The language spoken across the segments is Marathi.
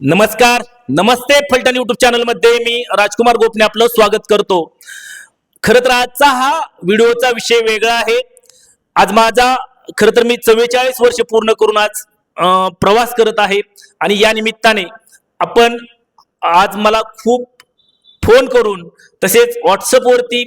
नमस्कार, नमस्ते फलटण यूट्यूब चॅनल मध्ये मी राजकुमार गोपने आपलं स्वागत करतो। खरं तर आजचा हा व्हिडिओचा विषय वेगळा आहे। आज माझा खरं तर मी 44 वर्ष पूर्ण करून आज प्रवास करत आहे आणि या निमित्ताने आपण आज मला खूप फोन करून तसेच व्हॉट्सअप वरती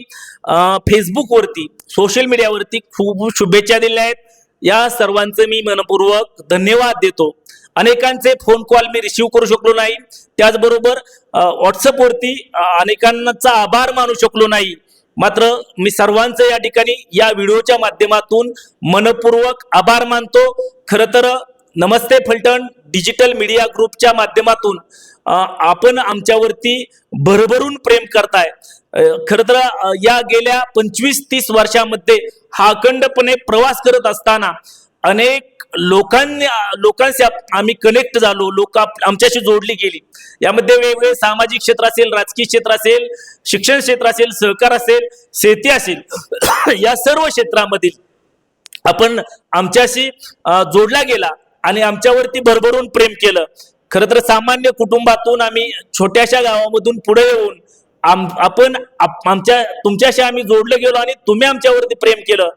फेसबुक वरती सोशल मीडियावरती खूप शुभेच्छा दिल्या आहेत। या सर्वांचे मी मनपूर्वक धन्यवाद देतो। अनेकांचे फोन कॉल मी रिसीव करू शकलो नाही, त्याचबरोबर व्हॉट्सअप वरती अनेकांचा आभार मानू शकलो नाही। मात्र मी सर्वांचे या ठिकाणी या व्हिडिओच्या माध्यमातून मनपूर्वक आभार मानतो। खरं तर नमस्ते फलटण डिजिटल मीडिया ग्रुपच्या माध्यमातून आपण आमच्यावरती भरभरून प्रेम करताय। खरं तर या गेल्या 25-30 वर्षांमध्ये हा अखंडपणे प्रवास करत असताना अनेक लोकांशी आम्ही कनेक्ट झालो, लोक आमच्याशी जोडली गेली। यामध्ये वेगवेगळे सामाजिक क्षेत्र असेल, राजकीय क्षेत्र असेल, शिक्षण क्षेत्र असेल, सहकार असेल, शेती असेल, या सर्व क्षेत्रामधील आपण आमच्याशी जोडला गेला आणि आमच्यावरती भरभरून प्रेम केलं। खरं तर सामान्य कुटुंबातून आम्ही छोट्याशा गावामधून पुढे येऊन तुमच्याशी आम्ही जोडले गेलो आणि तुम्ही आमच्यावरती प्रेम केलं।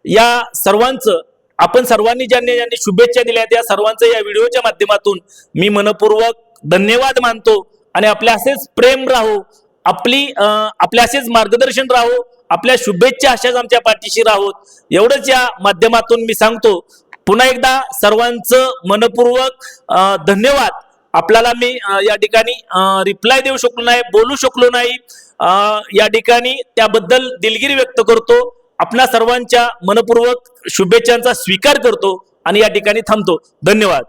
या सर्वांचं आपण सर्वांनी ज्यांनी शुभेच्छा दिल्या त्या सर्वांचं या व्हिडिओच्या माध्यमातून मी मनपूर्वक धन्यवाद मानतो आणि आपल्या असेच प्रेम राहो, आपल्या असेच मार्गदर्शन राहो, आपल्या शुभेच्छा अशाच आमच्या पाठीशी राहोत, एवढंच या माध्यमातून मी सांगतो। पुन्हा एकदा सर्वांचं मनपूर्वक धन्यवाद। आपल्याला मी या ठिकाणी रिप्लाय देऊ शकलो नाही, बोलू शकलो नाही, या ठिकाणी त्याबद्दल दिलगिरी व्यक्त करतो। आपल्या सर्वांच्या मनपूर्वक शुभेच्छांचा स्वीकार करतो आणि या ठिकाणी थांबतो। धन्यवाद।